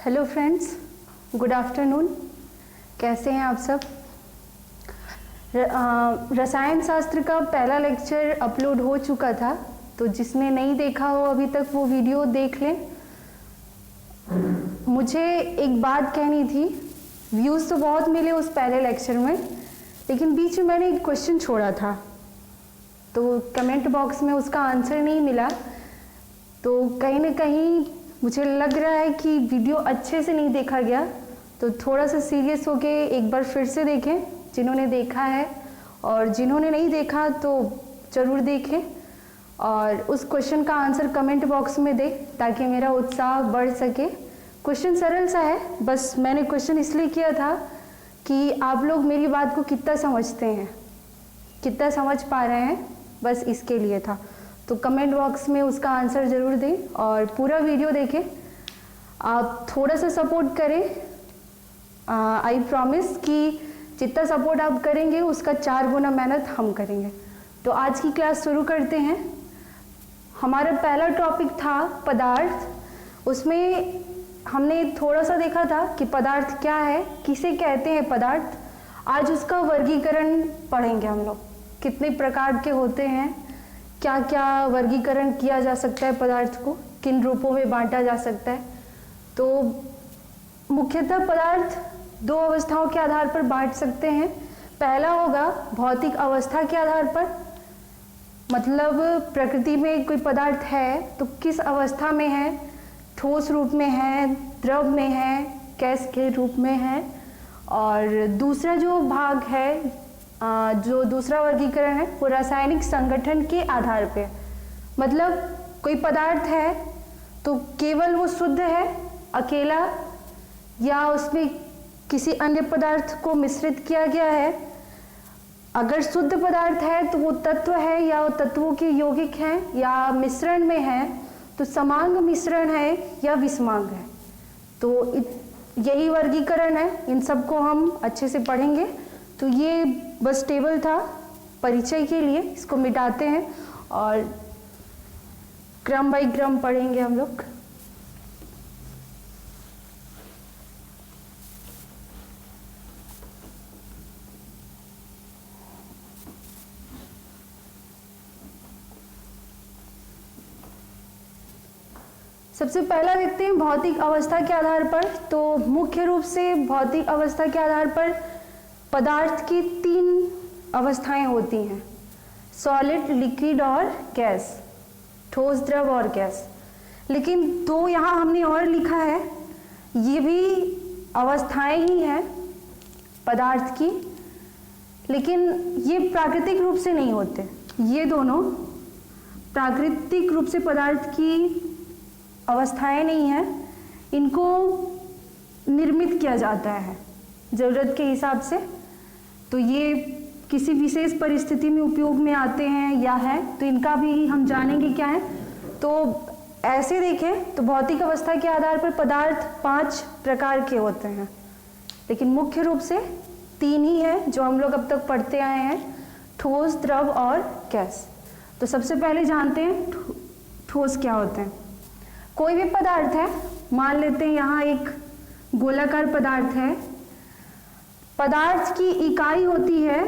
Hello friends, good afternoon. कैसे हैं आप सब? रसायन शास्त्र का पहला लेक्चर अपलोड हो चुका था, तो जिसने नहीं देखा हो अभी तक वो वीडियो देख लें। मुझे एक बात कहनी थी, व्यूज़ तो बहुत मिले उस पहले लेक्चर में, लेकिन बीच में मैंने एक क्वेश्चन छोड़ा था, तो कमेंट बॉक्स में उसका आंसर नहीं मिला। तो कहीं ना कहीं मुझे लग रहा है कि वीडियो अच्छे से नहीं देखा गया, तो थोड़ा सा सीरियस होके एक बार फिर से देखें जिन्होंने देखा है, और जिन्होंने नहीं देखा तो ज़रूर देखें और उस क्वेश्चन का आंसर कमेंट बॉक्स में दें ताकि मेरा उत्साह बढ़ सके। क्वेश्चन सरल सा है, बस मैंने क्वेश्चन इसलिए किया था कि आप लोग मेरी बात को कितना समझते हैं, कितना समझ पा रहे हैं, बस इसके लिए था। तो कमेंट बॉक्स में उसका आंसर ज़रूर दें और पूरा वीडियो देखें। आप थोड़ा सा सपोर्ट करें, आई प्रॉमिस कि जितना सपोर्ट आप करेंगे उसका 4 गुना मेहनत हम करेंगे। तो आज की क्लास शुरू करते हैं। हमारा पहला टॉपिक था पदार्थ। उसमें हमने थोड़ा सा देखा था कि पदार्थ क्या है, किसे कहते हैं पदार्थ। आज उसका वर्गीकरण पढ़ेंगे हम लोग, कितने प्रकार के होते हैं, क्या क्या वर्गीकरण किया जा सकता है पदार्थ को, किन रूपों में बांटा जा सकता है। तो मुख्यतः पदार्थ 2 अवस्थाओं के आधार पर बांट सकते हैं। पहला होगा भौतिक अवस्था के आधार पर, मतलब प्रकृति में कोई पदार्थ है तो किस अवस्था में है, ठोस रूप में है, द्रव में है, गैस के रूप में है। और दूसरा जो भाग है, जो दूसरा वर्गीकरण है वो रासायनिक संगठन के आधार पे, मतलब कोई पदार्थ है तो केवल वो शुद्ध है अकेला, या उसमें किसी अन्य पदार्थ को मिश्रित किया गया है। अगर शुद्ध पदार्थ है तो वो तत्व है या वो तत्वों के यौगिक हैं, या मिश्रण में है तो समांग मिश्रण है या विषमांग है। तो यही वर्गीकरण है, इन सबको हम अच्छे से पढ़ेंगे। तो ये बस टेबल था परिचय के लिए, इसको मिटाते हैं और क्रम बाई क्रम पढ़ेंगे हम लोग। सबसे पहला देखते हैं भौतिक अवस्था के आधार पर। तो मुख्य रूप से भौतिक अवस्था के आधार पर पदार्थ की 3 अवस्थाएं होती हैं, सॉलिड, लिक्विड और गैस, ठोस, द्रव और गैस। लेकिन 2 यहाँ हमने और लिखा है, ये भी अवस्थाएं ही हैं पदार्थ की, लेकिन ये प्राकृतिक रूप से नहीं होते। ये दोनों प्राकृतिक रूप से पदार्थ की अवस्थाएं नहीं हैं, इनको निर्मित किया जाता है ज़रूरत के हिसाब से। तो ये किसी विशेष परिस्थिति में उपयोग में आते हैं या है, तो इनका भी हम जानेंगे क्या है। तो ऐसे देखें तो भौतिक अवस्था के आधार पर पदार्थ 5 प्रकार के होते हैं, लेकिन मुख्य रूप से 3 ही है जो हम लोग अब तक पढ़ते आए हैं, ठोस, द्रव और गैस। तो सबसे पहले जानते हैं ठोस क्या होते हैं। कोई भी पदार्थ है, मान लेते हैं यहाँ एक गोलाकार पदार्थ है, पदार्थ की इकाई होती है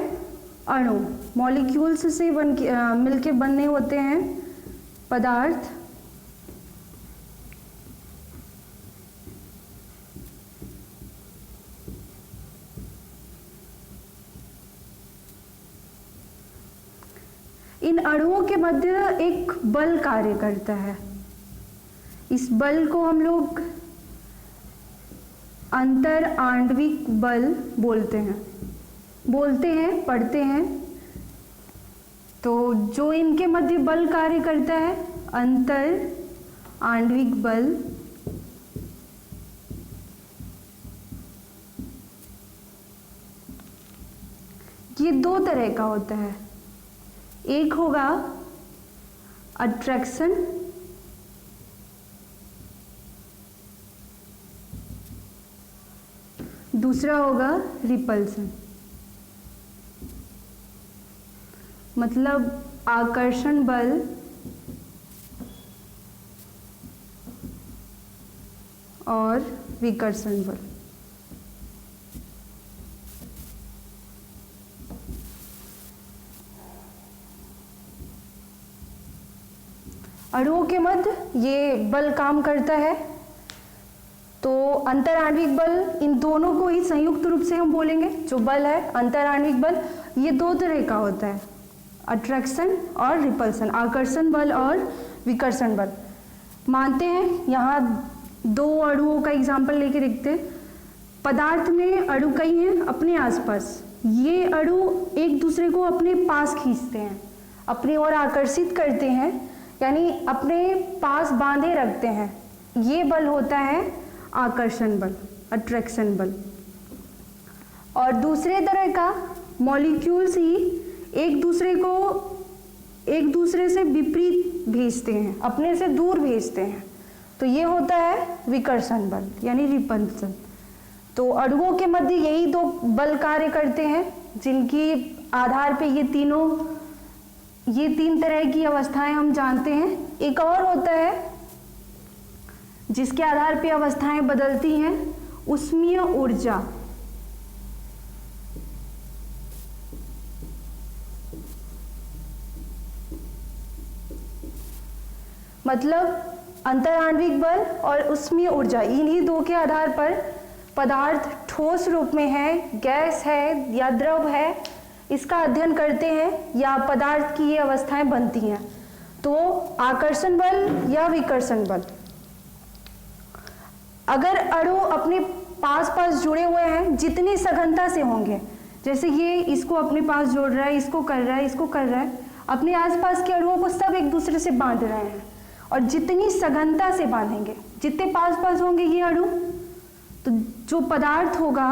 अणु, मॉलिक्यूल्स से मिलके बनने होते हैं पदार्थ। इन अणुओं के मध्य एक बल कार्य करता है, इस बल को हम लोग अंतर आणविक बल बोलते हैं, पढ़ते हैं। तो जो इनके मध्य बल कार्य करता है, अंतर आणविक बल, ये 2 तरह का होता है। एक होगा अट्रैक्शन, दूसरा होगा रिपल्सन, मतलब आकर्षण बल और विकर्षण बल। अणुओं के मध्य ये बल काम करता है। तो अंतराण्विक बल, इन दोनों को ही संयुक्त रूप से हम बोलेंगे। जो बल है अंतराण्विक बल, ये दो तरह का होता है, अट्रैक्शन और रिपल्सन, आकर्षण बल और विकर्षण बल। मानते हैं यहाँ दो अणुओं का एग्जाम्पल लेके देखते हैं। पदार्थ में अणु कई हैं अपने आसपास, ये अणु एक दूसरे को अपने पास खींचते हैं, अपनी ओर आकर्षित करते हैं, यानी अपने पास बांधे रखते हैं। ये बल होता है आकर्षण बल, अट्रैक्शन बल। और दूसरे तरह का मॉलिक्यूल्स ही एक दूसरे से विपरीत भेजते हैं, अपने से दूर भेजते हैं, तो ये होता है विकर्षण बल यानी रिपल्सन। तो अणुओं के मध्य यही दो बल कार्य करते हैं, जिनकी आधार पे ये तीन तरह की अवस्थाएं हम जानते हैं। एक और होता है जिसके आधार पे अवस्थाएं बदलती हैं, ऊष्मीय ऊर्जा। मतलब अंतराण्विक बल और ऊष्मीय ऊर्जा, इन्हीं दो के आधार पर पदार्थ ठोस रूप में है, गैस है या द्रव है, इसका अध्ययन करते हैं या पदार्थ की ये अवस्थाएं बनती हैं। तो आकर्षण बल या विकर्षण बल। अगर अणु अपने पास पास जुड़े हुए हैं, जितनी सघनता से होंगे, जैसे ये इसको अपने पास जोड़ रहा है, इसको कर रहा है, इसको कर रहा है, अपने आसपास के अणुओं को सब एक दूसरे से बांध रहे हैं, और जितनी सघनता से बांधेंगे, जितने पास पास होंगे ये अणु, तो जो पदार्थ होगा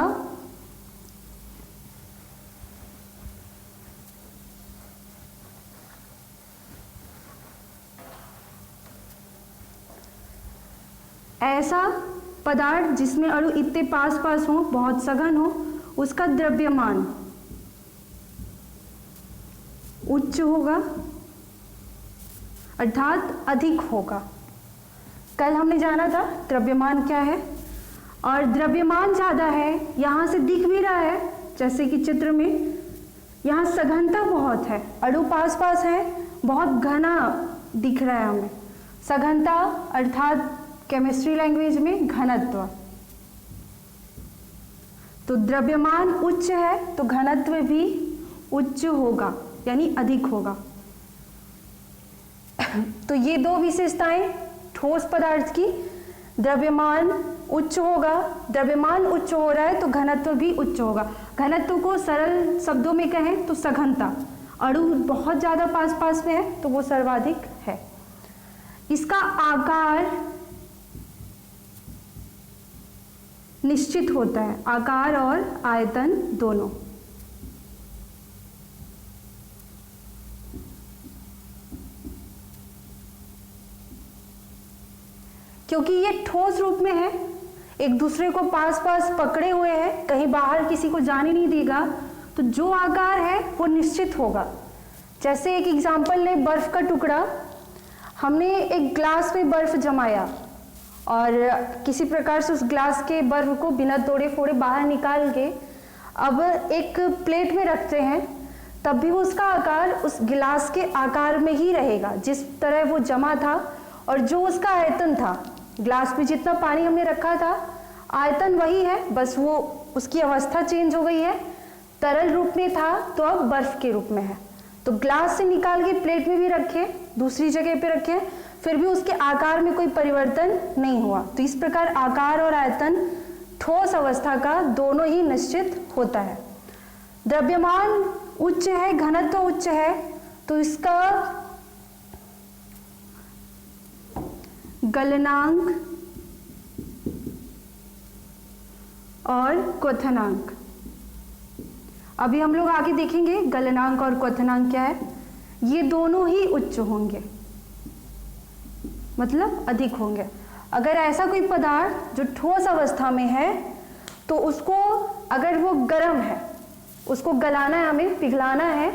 ऐसा पदार्थ जिसमें अणु इतने पास पास हो, बहुत सघन हो, उसका द्रव्यमान उच्च होगा, अर्थात अधिक होगा। कल हमने जाना था द्रव्यमान क्या है, और द्रव्यमान ज़्यादा है, यहाँ से दिख भी रहा है, जैसे कि चित्र में यहाँ सघनता बहुत है, अणु पास पास है, बहुत घना दिख रहा है हमें। सघनता अर्थात केमिस्ट्री लैंग्वेज में घनत्व। तो द्रव्यमान उच्च है तो घनत्व भी उच्च होगा, यानी अधिक होगा। तो ये दो विशेषताएं ठोस पदार्थ की, द्रव्यमान उच्च होगा, द्रव्यमान उच्च हो रहा है तो घनत्व भी उच्च होगा। घनत्व को सरल शब्दों में कहें तो सघनता, अणु बहुत ज़्यादा पास पास में है तो वो सर्वाधिक है। इसका आकार निश्चित होता है, आकार और आयतन दोनों। क्योंकि ये ठोस रूप में है, एक दूसरे को पास पास पकड़े हुए हैं, कहीं बाहर किसी को जाने नहीं देगा, तो जो आकार है वो निश्चित होगा। जैसे एक एग्जांपल ले, बर्फ का टुकड़ा, हमने एक ग्लास में बर्फ जमाया और किसी प्रकार से उस ग्लास के बर्फ को बिना तोड़े फोड़े बाहर निकाल के अब एक प्लेट में रखते हैं, तब भी उसका आकार उस गिलास के आकार में ही रहेगा जिस तरह वो जमा था, और जो उसका आयतन था, ग्लास में जितना पानी हमने रखा था आयतन वही है, बस वो उसकी अवस्था चेंज हो गई है, तरल रूप में था तो अब बर्फ के रूप में है। तो ग्लास से निकाल के प्लेट में भी रखे, दूसरी जगह पे रखे, फिर भी उसके आकार में कोई परिवर्तन नहीं हुआ। तो इस प्रकार आकार और आयतन ठोस अवस्था का दोनों ही निश्चित होता है। द्रव्यमान उच्च है, घनत्व उच्च है, तो इसका गलनांक और क्वथनांक, अभी हम लोग आगे देखेंगे गलनांक और क्वथनांक क्या है, ये दोनों ही उच्च होंगे, मतलब अधिक होंगे। अगर ऐसा कोई पदार्थ जो ठोस अवस्था में है तो उसको, अगर वो गर्म है, उसको गलाना है, हमें पिघलाना है,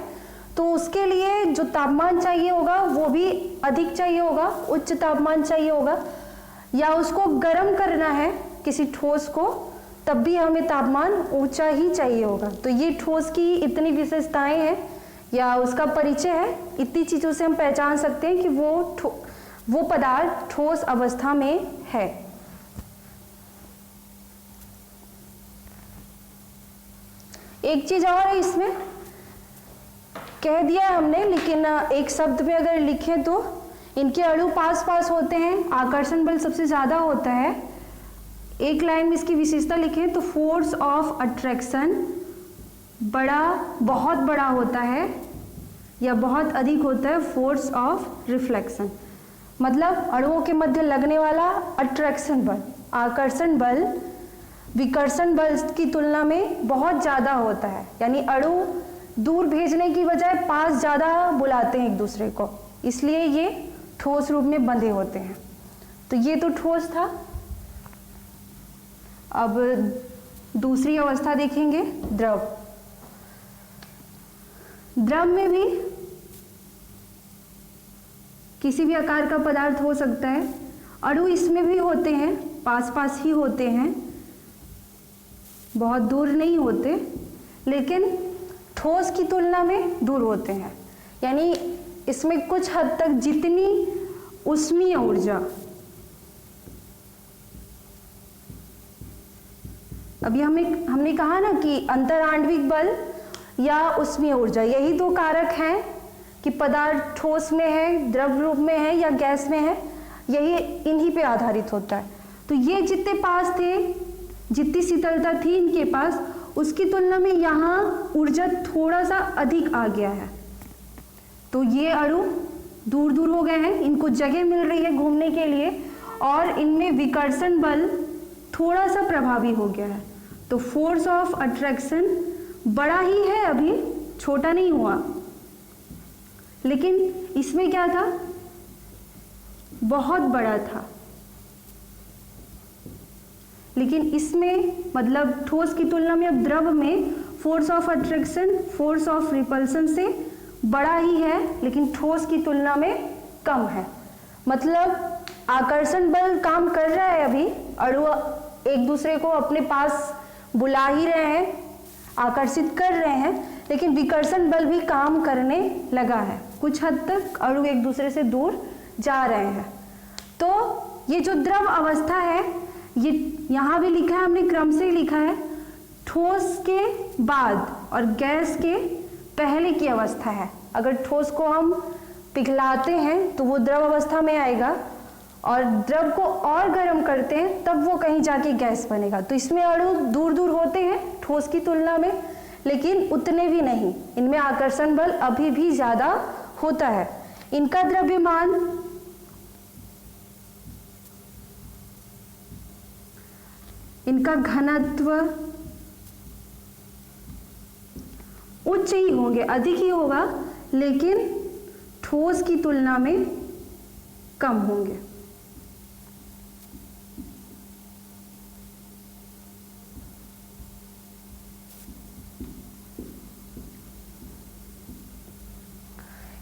तो उसके लिए जो तापमान चाहिए होगा वो भी अधिक चाहिए होगा, उच्च तापमान चाहिए होगा। या उसको गर्म करना है किसी ठोस को, तब भी हमें तापमान ऊंचा ही चाहिए होगा। तो ये ठोस की इतनी विशेषताएं हैं या उसका परिचय है, इतनी चीज़ों से हम पहचान सकते हैं कि वो पदार्थ ठोस अवस्था में है। एक चीज़ और है, इसमें कह दिया है हमने, लेकिन एक शब्द में अगर लिखें तो इनके अणु पास पास होते हैं, आकर्षण बल सबसे ज़्यादा होता है। एक लाइन में इसकी विशेषता लिखें तो फोर्स ऑफ अट्रैक्शन बहुत बड़ा होता है या बहुत अधिक होता है फोर्स ऑफ रिफ्लेक्शन। मतलब अणुओं के मध्य लगने वाला अट्रैक्शन बल, आकर्षण बल विकर्षण बल की तुलना में बहुत ज़्यादा होता है। यानी अणु दूर भेजने की बजाय पास ज़्यादा बुलाते हैं एक दूसरे को, इसलिए ये ठोस रूप में बंधे होते हैं। तो ये तो ठोस था। अब दूसरी अवस्था देखेंगे, द्रव। द्रव में भी किसी भी आकार का पदार्थ हो सकता है, अणु इसमें भी होते हैं, पास पास ही होते हैं, बहुत दूर नहीं होते, लेकिन ठोस की तुलना में दूर होते हैं। यानी इसमें कुछ हद तक जितनी ऊष्मीय ऊर्जा, अभी हमने कहा ना कि अंतराण्विक बल या ऊष्मीय ऊर्जा, यही दो कारक हैं कि पदार्थ ठोस में है, द्रव रूप में है या गैस में है, यही इन्हीं पे आधारित होता है। तो ये जितने पास थे, जितनी शीतलता थी इनके पास, उसकी तुलना में यहाँ ऊर्जा थोड़ा सा अधिक आ गया है। तो ये अणु दूर दूर हो गए हैं, इनको जगह मिल रही है घूमने के लिए, और इनमें विकर्षण बल थोड़ा सा प्रभावी हो गया है। तो फोर्स ऑफ अट्रैक्शन बड़ा ही है, अभी छोटा नहीं हुआ, लेकिन इसमें क्या था, बहुत बड़ा था। लेकिन इसमें मतलब ठोस की तुलना में अब द्रव में force of attraction force of repulsion से बड़ा ही है, लेकिन ठोस की तुलना में कम है। मतलब आकर्षण बल काम कर रहा है, अभी अणु एक दूसरे को अपने पास बुला ही रहे हैं, आकर्षित कर रहे हैं, लेकिन विकर्षण बल भी काम करने लगा है। कुछ हद तक अणु एक दूसरे से दूर जा रहे हैं। तो ये जो द्रव अवस्था है, ये यहाँ भी लिखा है, हमने क्रम से लिखा है, ठोस के बाद और गैस के पहले की अवस्था है। अगर ठोस को हम पिघलाते हैं तो वो द्रव अवस्था में आएगा, और द्रव को और गर्म करते हैं तब वो कहीं जाके गैस बनेगा। तो इसमें अणु दूर दूर होते हैं ठोस की तुलना में, लेकिन उतने भी नहीं, इनमें आकर्षण बल अभी भी ज़्यादा होता है। इनका द्रव्यमान इनका घनत्व उच्च ही होंगे, अधिक ही होगा, लेकिन ठोस की तुलना में कम होंगे।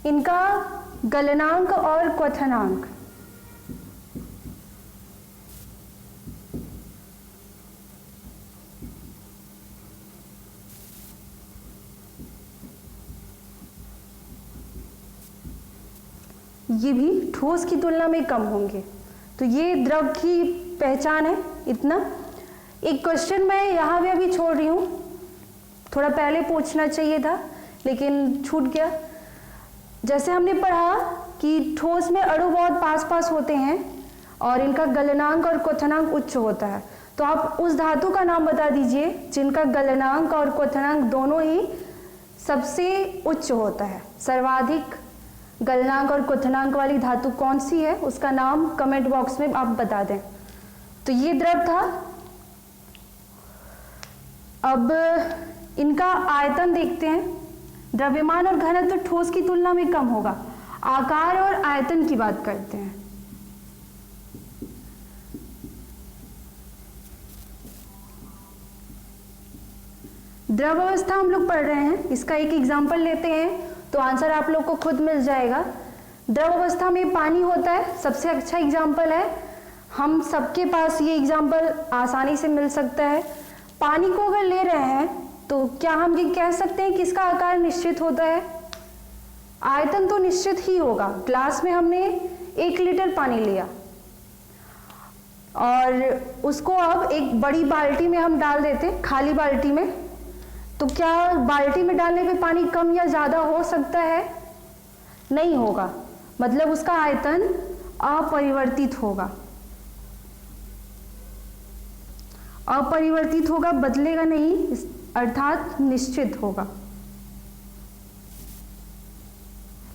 इनका गलनांक और क्वथनांक, ये भी ठोस की तुलना में कम होंगे। तो ये द्रव की पहचान है इतना। एक क्वेश्चन मैं यहाँ भी अभी छोड़ रही हूँ, थोड़ा पहले पूछना चाहिए था लेकिन छूट गया। जैसे हमने पढ़ा कि ठोस में अणु बहुत पास पास होते हैं और इनका गलनांक और क्वथनांक उच्च होता है, तो आप उस धातु का नाम बता दीजिए जिनका गलनांक और क्वथनांक दोनों ही सबसे उच्च होता है। सर्वाधिक गलनांक और क्वथनांक वाली धातु कौन सी है, उसका नाम कमेंट बॉक्स में आप बता दें। तो ये द्रव था। अब इनका आयतन देखते हैं। द्रव्यमान और घनत्व तो ठोस की तुलना में कम होगा। आकार और आयतन की बात करते हैं। द्रव अवस्था हम लोग पढ़ रहे हैं, इसका एक एग्जाम्पल लेते हैं तो आंसर आप लोग को खुद मिल जाएगा। द्रव अवस्था में पानी होता है, सबसे अच्छा एग्जाम्पल है हम सबके पास ये एग्जाम्पल आसानी से मिल सकता है। पानी को अगर ले रहे हैं तो क्या हम ये कह सकते हैं कि इसका आकार निश्चित होता है? आयतन तो निश्चित ही होगा। ग्लास में हमने 1 लीटर पानी लिया और उसको अब एक बड़ी बाल्टी में हम डाल देते, खाली बाल्टी में, तो क्या बाल्टी में डालने पे पानी कम या ज़्यादा हो सकता है? नहीं होगा। मतलब उसका आयतन अपरिवर्तित होगा, अपरिवर्तित होगा, बदलेगा नहीं, अर्थात निश्चित होगा।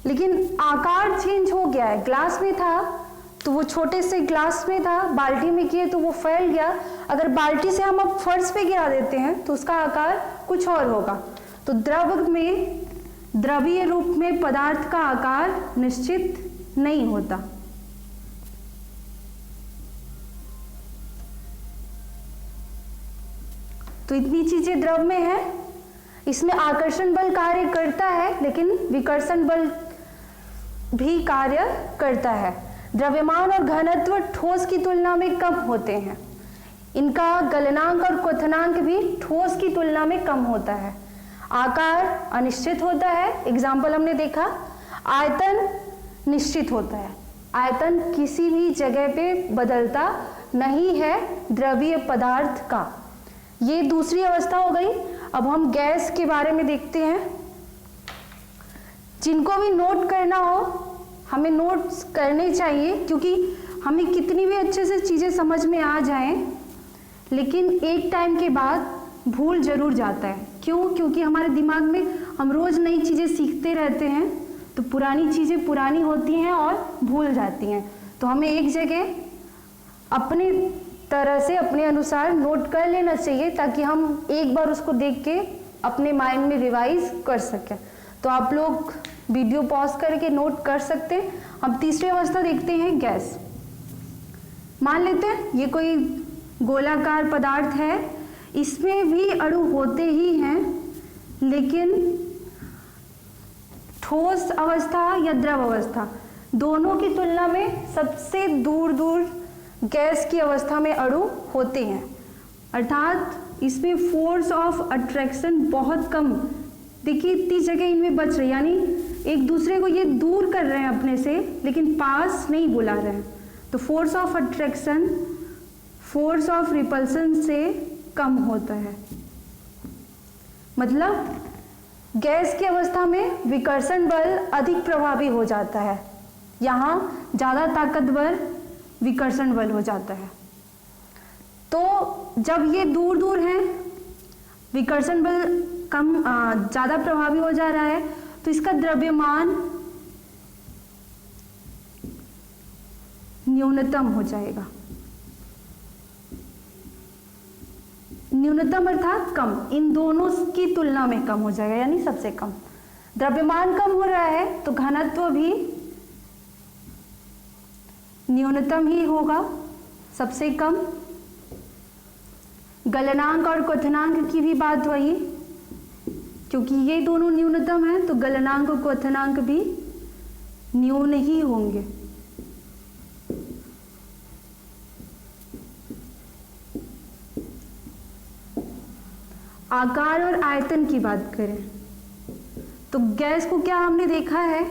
लेकिन आकार चेंज हो गया है। ग्लास में था तो वो छोटे से ग्लास में था, बाल्टी में किए तो वो फैल गया। अगर बाल्टी से हम अब फर्श पे गिरा देते हैं तो उसका आकार कुछ और होगा। तो द्रव में, द्रवीय रूप में पदार्थ का आकार निश्चित नहीं होता। तो इतनी चीजें द्रव में है। इसमें आकर्षण बल कार्य करता है लेकिन विकर्षण बल भी कार्य करता है। द्रव्यमान और घनत्व ठोस की तुलना में कम होते हैं। इनका गलनांक और क्वथनांक भी ठोस की तुलना में कम होता है। आकार अनिश्चित होता है, एग्जाम्पल हमने देखा। आयतन निश्चित होता है। आयतन किसी भी जगह पे बदलता नहीं है द्रवीय पदार्थ का। ये दूसरी अवस्था हो गई। अब हम गैस के बारे में देखते हैं। जिनको भी नोट करना हो हमें नोट्स करने चाहिए, क्योंकि हमें कितनी भी अच्छे से चीज़ें समझ में आ जाएं लेकिन एक टाइम के बाद भूल जरूर जाता है। क्यों? क्योंकि हमारे दिमाग में हम रोज़ नई चीज़ें सीखते रहते हैं तो पुरानी चीज़ें पुरानी होती हैं और भूल जाती हैं। तो हमें एक जगह अपनी तरह से अपने अनुसार नोट कर लेना चाहिए ताकि हम एक बार उसको देख के अपने माइंड में रिवाइज कर सकें। तो आप लोग वीडियो पॉज करके नोट कर सकते हैं। हम तीसरी अवस्था देखते हैं, गैस। मान लेते हैं ये कोई गोलाकार पदार्थ है, इसमें भी अणु होते ही हैं लेकिन ठोस अवस्था या द्रव अवस्था दोनों की तुलना में सबसे दूर दूर गैस की अवस्था में अणु होते हैं। अर्थात इसमें फोर्स ऑफ अट्रैक्शन बहुत कम। देखिए इतनी जगह इनमें बच रही, यानी एक दूसरे को ये दूर कर रहे हैं अपने से लेकिन पास नहीं बुला रहे हैं। तो force of attraction force of repulsion से कम होता है। मतलब गैस की अवस्था में विकर्षण बल अधिक प्रभावी हो जाता है, यहाँ ज़्यादा ताकतवर विकर्षण बल हो जाता है। तो जब ये दूर दूर हैं, विकर्षण बल कम ज़्यादा प्रभावी हो जा रहा है तो इसका द्रव्यमान न्यूनतम हो जाएगा। न्यूनतम अर्थात कम, इन दोनों की तुलना में कम हो जाएगा, यानी सबसे कम। द्रव्यमान कम हो रहा है तो घनत्व भी न्यूनतम ही होगा, सबसे कम। गलनांक और क्वथनांक की भी बात वही, क्योंकि ये दोनों न्यूनतम है तो गलनांक और क्वथनांक भी न्यून ही होंगे। आकार और आयतन की बात करें तो गैस को क्या हमने देखा है,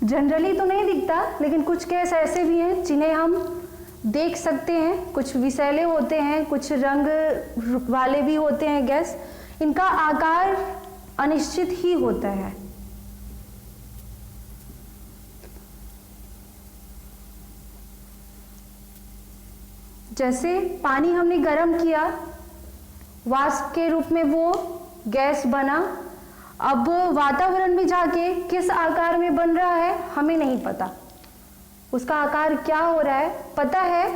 जनरली तो नहीं दिखता लेकिन कुछ गैस ऐसे भी हैं जिन्हें हम देख सकते हैं। कुछ विषैले होते हैं, कुछ रंग वाले भी होते हैं गैस। इनका आकार अनिश्चित ही होता है। जैसे पानी हमने गर्म किया, वाष्प के रूप में वो गैस बना, अब वातावरण में जाके किस आकार में बन रहा है हमें नहीं पता। उसका आकार क्या हो रहा है पता है,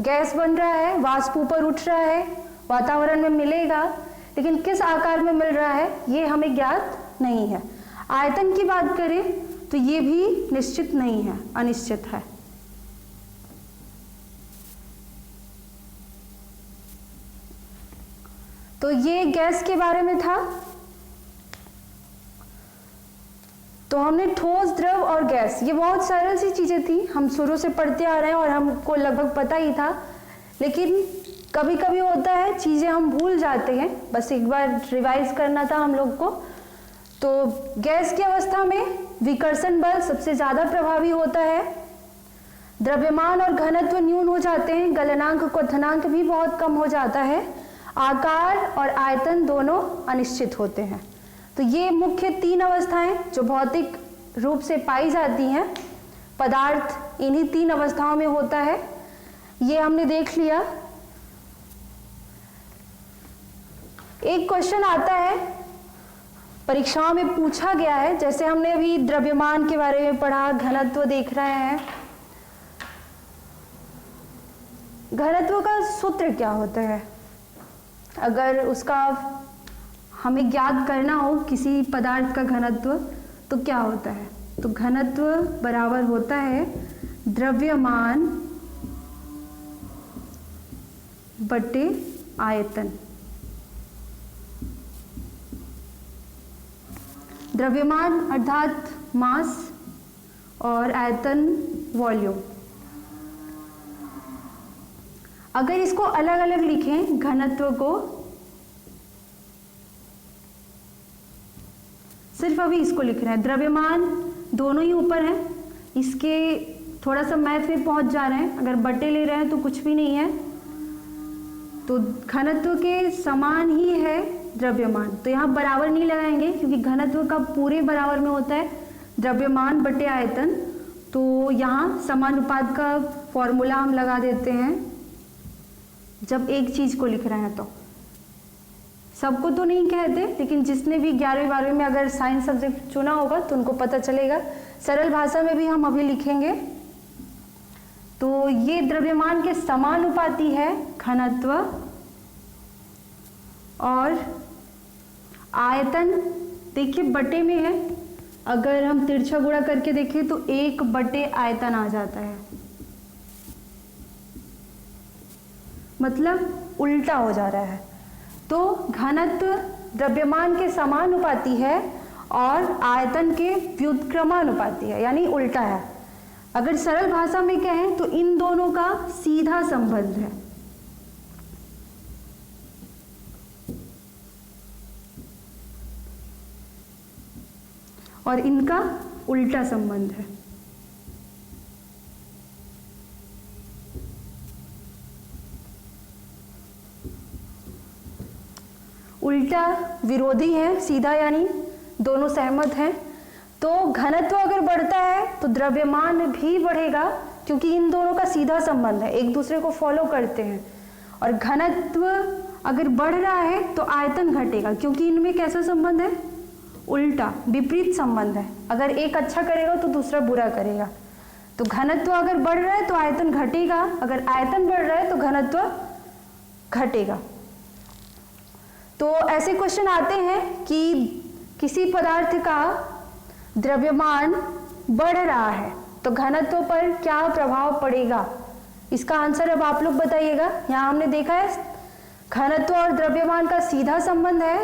गैस बन रहा है, वाष्प ऊपर उठ रहा है, वातावरण में मिलेगा, लेकिन किस आकार में मिल रहा है ये हमें ज्ञात नहीं है। आयतन की बात करें तो ये भी निश्चित नहीं है, अनिश्चित है। तो ये गैस के बारे में था। तो हमने ठोस, द्रव और गैस, ये बहुत सरल सी चीजें थी, हम शुरू से पढ़ते आ रहे हैं और हमको लगभग पता ही था, लेकिन कभी कभी होता है चीजें हम भूल जाते हैं, बस एक बार रिवाइज करना था हम लोग को। तो गैस की अवस्था में विकर्षण बल सबसे ज्यादा प्रभावी होता है, द्रव्यमान और घनत्व न्यून हो जाते हैं, गलनांक क्वथनांक भी बहुत कम हो जाता है, आकार और आयतन दोनों अनिश्चित होते हैं। तो ये मुख्य 3 अवस्थाएं जो भौतिक रूप से पाई जाती हैं, पदार्थ इन्हीं 3 अवस्थाओं में होता है, ये हमने देख लिया। एक क्वेश्चन आता है, परीक्षाओं में पूछा गया है, जैसे हमने अभी द्रव्यमान के बारे में पढ़ा, घनत्व देख रहे हैं, घनत्व का सूत्र क्या होता है? अगर उसका हमें ज्ञात करना हो किसी पदार्थ का घनत्व तो क्या होता है? तो घनत्व बराबर होता है द्रव्यमान बटे आयतन। द्रव्यमान अर्थात मास और आयतन वॉल्यूम। अगर इसको अलग अलग लिखें घनत्व को, सिर्फ अभी इसको लिख रहे हैं, द्रव्यमान दोनों ही ऊपर हैं, इसके थोड़ा सा मैथ में पहुंच जा रहे हैं, अगर बटे ले रहे हैं तो कुछ भी नहीं है, तो घनत्व के समान ही है द्रव्यमान, तो यहाँ बराबर नहीं लगाएंगे क्योंकि घनत्व का पूरे बराबर में होता है द्रव्यमान बटे आयतन, तो यहाँ समानुपात का फॉर्मूला हम लगा देते हैं जब एक चीज को लिख रहे हैं। तो सबको तो नहीं कहते, लेकिन जिसने भी 11वीं 12वीं में अगर साइंस सब्जेक्ट चुना होगा तो उनको पता चलेगा, सरल भाषा में भी हम अभी लिखेंगे। तो ये द्रव्यमान के समानुपाती है घनत्व, और आयतन देखिए बटे में है, अगर हम तिरछा गुणा करके देखें तो 1 बटे आयतन आ जाता है, मतलब उल्टा हो जा रहा है। तो घनत्व द्रव्यमान के समानुपाती है और आयतन के व्युत्क्रमानुपाती है, यानी उल्टा है। अगर सरल भाषा में कहें तो इन दोनों का सीधा संबंध है। और इनका उल्टा संबंध है। उल्टा विरोधी है, सीधा यानी दोनों सहमत हैं। तो घनत्व अगर बढ़ता है तो द्रव्यमान भी बढ़ेगा, क्योंकि इन दोनों का सीधा संबंध है, एक दूसरे को फॉलो करते हैं। और घनत्व अगर बढ़ रहा है तो आयतन घटेगा, क्योंकि इनमें कैसा संबंध है? उल्टा, विपरीत संबंध है। अगर एक अच्छा करेगा तो दूसरा बुरा करेगा। तो घनत्व अगर बढ़ रहा है तो आयतन घटेगा, अगर आयतन बढ़ रहा है तो घनत्व घटेगा। तो ऐसे क्वेश्चन आते हैं कि किसी पदार्थ का द्रव्यमान बढ़ रहा है तो घनत्व पर क्या प्रभाव पड़ेगा? इसका आंसर अब आप लोग बताइएगा। यहाँ हमने देखा है घनत्व और द्रव्यमान का सीधा संबंध है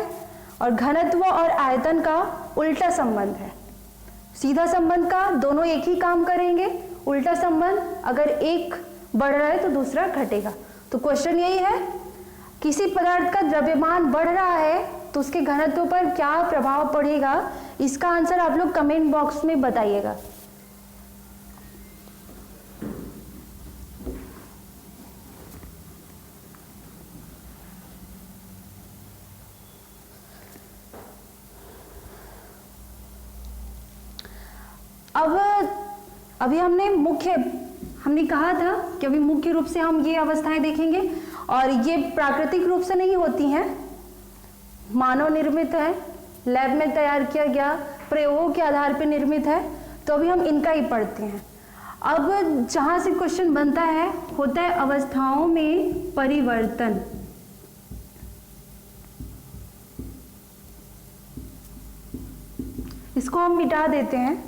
और घनत्व और आयतन का उल्टा संबंध है। सीधा संबंध का दोनों एक ही काम करेंगे, उल्टा संबंध अगर एक बढ़ रहा है तो दूसरा घटेगा। तो क्वेश्चन यही है, किसी पदार्थ का द्रव्यमान बढ़ रहा है तो उसके घनत्व पर क्या प्रभाव पड़ेगा? इसका आंसर आप लोग कमेंट बॉक्स में बताइएगा। अभी हमने कहा था कि अभी मुख्य रूप से हम ये अवस्थाएं देखेंगे, और ये प्राकृतिक रूप से नहीं होती हैं, मानव निर्मित है, लैब में तैयार किया गया प्रयोगों के आधार पर निर्मित है। तो अभी हम इनका ही पढ़ते हैं। अब जहां से क्वेश्चन बनता है होता है अवस्थाओं में परिवर्तन। इसको हम मिटा देते हैं।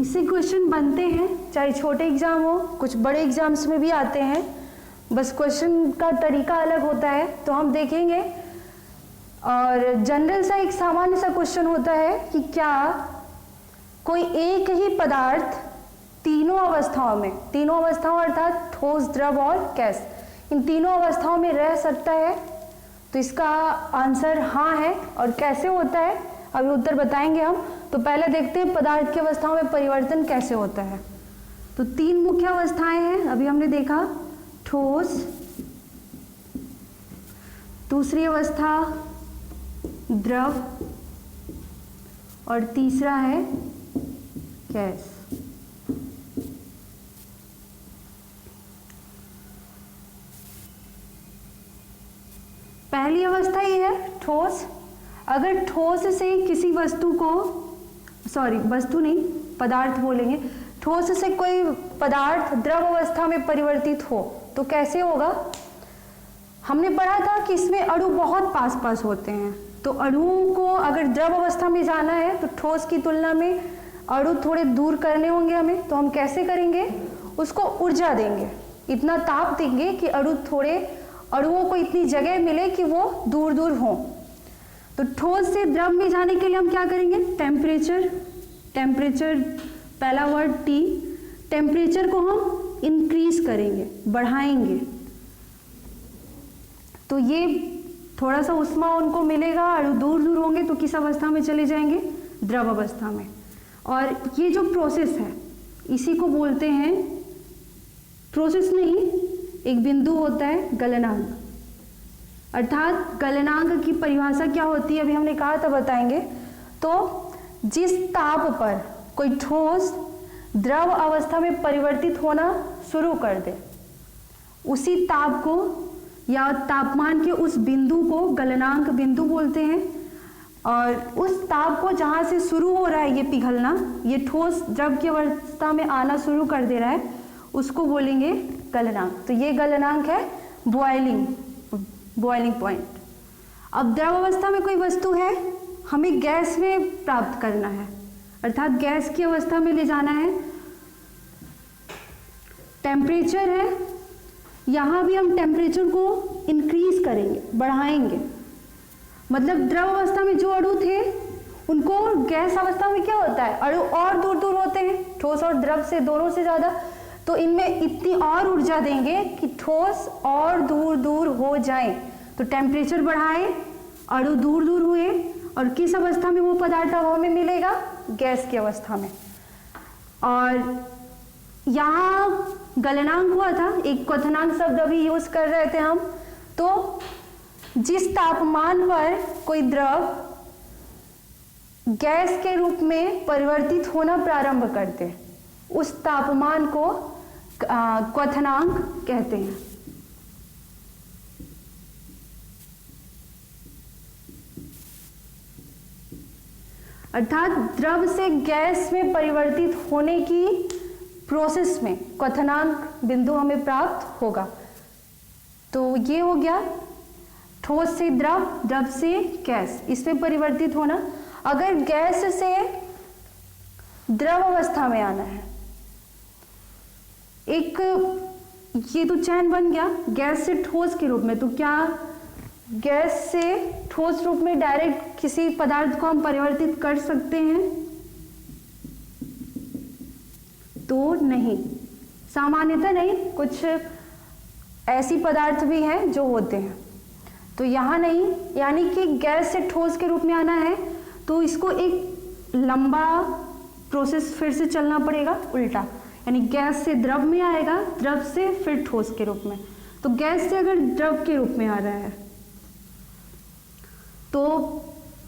इससे क्वेश्चन बनते हैं, चाहे छोटे एग्जाम हो, कुछ बड़े एग्जाम्स में भी आते हैं, बस क्वेश्चन का तरीका अलग होता है, तो हम देखेंगे। और जनरल सा एक सामान्य सा क्वेश्चन होता है कि क्या कोई एक ही पदार्थ तीनों अवस्थाओं अर्थात ठोस, द्रव और गैस, इन तीनों अवस्थाओं में रह सकता है? तो इसका आंसर हाँ है। और कैसे होता है अभी उत्तर बताएंगे हम। तो पहले देखते हैं पदार्थ की अवस्थाओं में परिवर्तन कैसे होता है। तो तीन मुख्य अवस्थाएं हैं, अभी हमने देखा ठोस, दूसरी अवस्था द्रव और तीसरा है गैस। पहली अवस्था ये है ठोस। अगर ठोस से किसी वस्तु को, वस्तु नहीं, पदार्थ बोलेंगे, ठोस से कोई पदार्थ द्रव अवस्था में परिवर्तित हो तो कैसे होगा? हमने पढ़ा था कि इसमें अणु बहुत पास पास होते हैं, तो अणुओं को अगर द्रव अवस्था में जाना है तो ठोस की तुलना में अणु थोड़े दूर करने होंगे हमें। तो हम कैसे करेंगे? उसको ऊर्जा देंगे, इतना ताप देंगे कि अणुओं को इतनी जगह मिले कि वो दूर दूर हों। तो ठोस से द्रव में जाने के लिए हम क्या करेंगे? टेम्परेचर पहला वर्ड T, टेम्परेचर को हम इंक्रीज करेंगे, बढ़ाएंगे, तो ये थोड़ा सा उष्मा उनको मिलेगा, अणु दूर दूर होंगे तो किस अवस्था में चले जाएंगे? द्रव अवस्था में। और ये जो प्रोसेस है इसी को बोलते हैं, प्रोसेस नहीं, एक बिंदु होता है गलनांक। अर्थात गलनांक की परिभाषा क्या होती है अभी हमने कहा था, बताएंगे। तो जिस ताप पर कोई ठोस द्रव अवस्था में परिवर्तित होना शुरू कर दे, उसी ताप को या तापमान के उस बिंदु को गलनांक बिंदु बोलते हैं। और उस ताप को जहाँ से शुरू हो रहा है ये पिघलना, ये ठोस द्रव की अवस्था में आना शुरू कर दे रहा है, उसको बोलेंगे गलनांक। तो ये गलनांक है बॉइलिंग पॉइंट। अब द्रव अवस्था में कोई वस्तु है, हमें गैस में प्राप्त करना है, अर्थात गैस की अवस्था में ले जाना है। टेम्परेचर है, यहाँ भी हम टेम्परेचर को इंक्रीज करेंगे, बढ़ाएंगे। मतलब द्रव अवस्था में जो अणु थे उनको गैस अवस्था में क्या होता है, अणु और दूर दूर होते हैं, ठोस और द्रव से दोनों से ज़्यादा। तो इनमें इतनी और ऊर्जा देंगे कि ठोस और दूर दूर हो जाए। तो टेम्परेचर बढ़ाए, अणु दूर दूर हुए, और किस अवस्था में वो पदार्थ अब हमें मिलेगा? गैस की अवस्था में। और यहाँ गलनांक हुआ था, एक क्वथनांक शब्द अभी यूज कर रहे थे हम। तो जिस तापमान पर कोई द्रव गैस के रूप में परिवर्तित होना प्रारंभ करते, उस तापमान को क्वथनांक कहते हैं। अर्थात द्रव से गैस में परिवर्तित होने की प्रोसेस में क्वथनांक बिंदु हमें प्राप्त होगा। तो ये हो गया ठोस से द्रव, द्रव से गैस, इसमें परिवर्तित होना। अगर गैस से द्रव अवस्था में आना है, एक ये तो चैन बन गया गैस से ठोस के रूप में। तो क्या गैस से ठोस रूप में डायरेक्ट किसी पदार्थ को हम परिवर्तित कर सकते हैं? तो नहीं, सामान्यतः नहीं, कुछ ऐसी पदार्थ भी हैं जो होते हैं। तो यहाँ नहीं, यानी कि गैस से ठोस के रूप में आना है तो इसको एक लंबा प्रोसेस फिर से चलना पड़ेगा उल्टा, यानी गैस से द्रव में आएगा, द्रव से फिर ठोस के रूप में। तो गैस से अगर द्रव के रूप में आ रहा है तो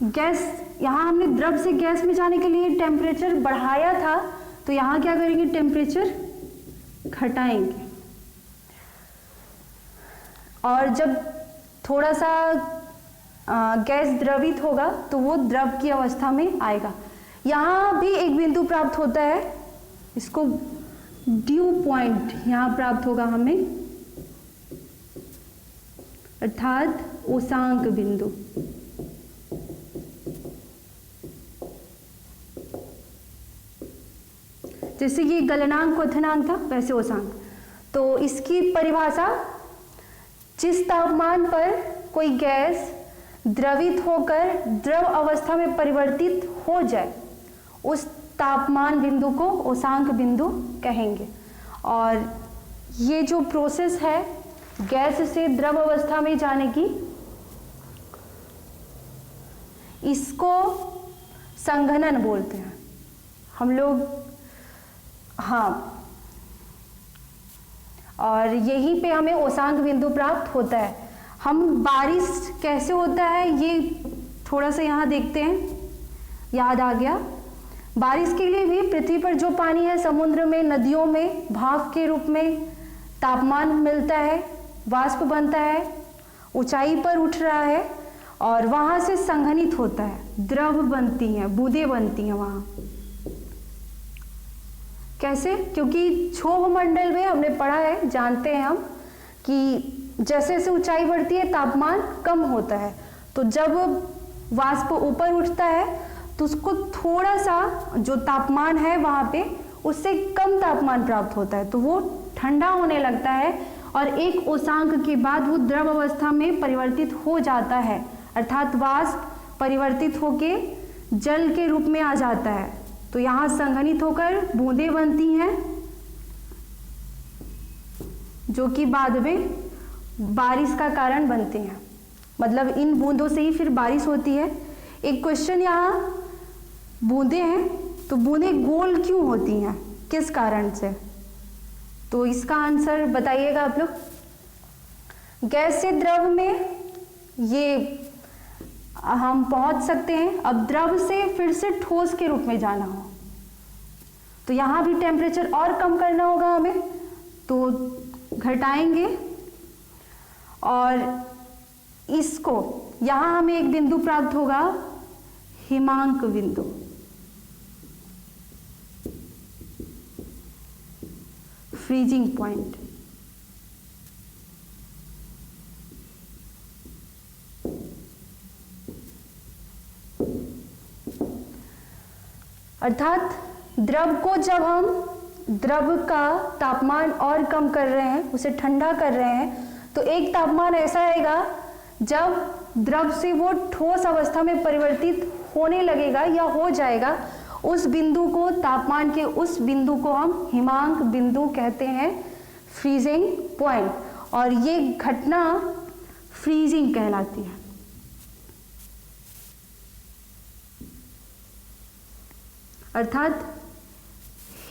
गैस, यहाँ हमने द्रव से गैस में जाने के लिए टेम्परेचर बढ़ाया था, तो यहाँ क्या करेंगे? टेम्परेचर घटाएंगे। और जब थोड़ा सा गैस द्रवित होगा तो वो द्रव की अवस्था में आएगा। यहाँ भी एक बिंदु प्राप्त होता है, इसको ड्यू पॉइंट यहाँ प्राप्त होगा हमें, अर्थात उषांक बिंदु। जैसे ये गलनांक क्वथनांक था वैसे ओसांक। तो इसकी परिभाषा, जिस तापमान पर कोई गैस द्रवित होकर द्रव अवस्था में परिवर्तित हो जाए उस तापमान बिंदु को ओसांक बिंदु कहेंगे। और ये जो प्रोसेस है गैस से द्रव अवस्था में जाने की, इसको संघनन बोलते हैं हम लोग। हाँ, और यहीं पे हमें ओसांक बिंदु प्राप्त होता है। हम बारिश कैसे होता है ये थोड़ा सा यहाँ देखते हैं, याद आ गया। बारिश के लिए भी पृथ्वी पर जो पानी है समुद्र में, नदियों में भाप के रूप में तापमान मिलता है, वाष्प बनता है, ऊंचाई पर उठ रहा है और वहां से संघनित होता है, द्रव बनती हैं, बूंदें बनती हैं वहां। कैसे? क्योंकि क्षोभ मंडल में हमने पढ़ा है, जानते हैं हम कि जैसे जैसे ऊंचाई बढ़ती है तापमान कम होता है। तो जब वाष्प ऊपर उठता है तो उसको थोड़ा सा जो तापमान है वहां पे उससे कम तापमान प्राप्त होता है, तो वो ठंडा होने लगता है और एक ओसांक के बाद वो द्रव अवस्था में परिवर्तित हो जाता है, अर्थात वाष्प परिवर्तित होके जल के रूप में आ जाता है। तो यहाँ संघनित होकर बूंदें बनती हैं जो कि बाद में बारिश का कारण बनते हैं। मतलब इन बूंदों से ही फिर बारिश होती है। एक क्वेश्चन यहाँ, बूंदें हैं तो बूंदें गोल क्यों होती हैं, किस कारण से? तो इसका आंसर बताइएगा आप लोग। गैस से द्रव में ये हम पहुंच सकते हैं। अब द्रव से फिर से ठोस के रूप में जाना हो तो यहाँ भी टेम्परेचर और कम करना होगा हमें, तो घटाएंगे और इसको यहाँ हमें एक बिंदु प्राप्त होगा, हिमांक बिंदु। Freezing point. अर्थात द्रव को जब हम द्रव का तापमान और कम कर रहे हैं, उसे ठंडा कर रहे हैं, तो एक तापमान ऐसा आएगा जब द्रव से वो ठोस अवस्था में परिवर्तित होने लगेगा या हो जाएगा। उस बिंदु को, तापमान के उस बिंदु को हम हिमांक बिंदु कहते हैं, फ्रीजिंग पॉइंट। और ये घटना फ्रीजिंग कहलाती है। अर्थात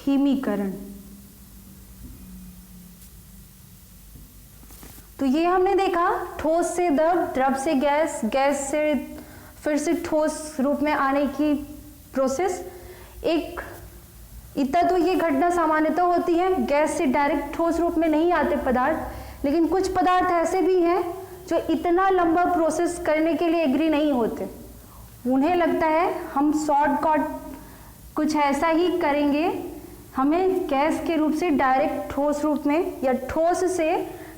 हिमीकरण। तो ये हमने देखा ठोस से द्रव, द्रव से गैस, गैस से फिर से ठोस रूप में आने की प्रोसेस। एक इतना तो ये घटना सामान्यतः होती है, गैस से डायरेक्ट ठोस रूप में नहीं आते पदार्थ, लेकिन कुछ पदार्थ ऐसे भी हैं जो इतना लंबा प्रोसेस करने के लिए एग्री नहीं होते। उन्हें लगता है हम शॉर्टकट कुछ ऐसा ही करेंगे, हमें गैस के रूप से डायरेक्ट ठोस रूप में या ठोस से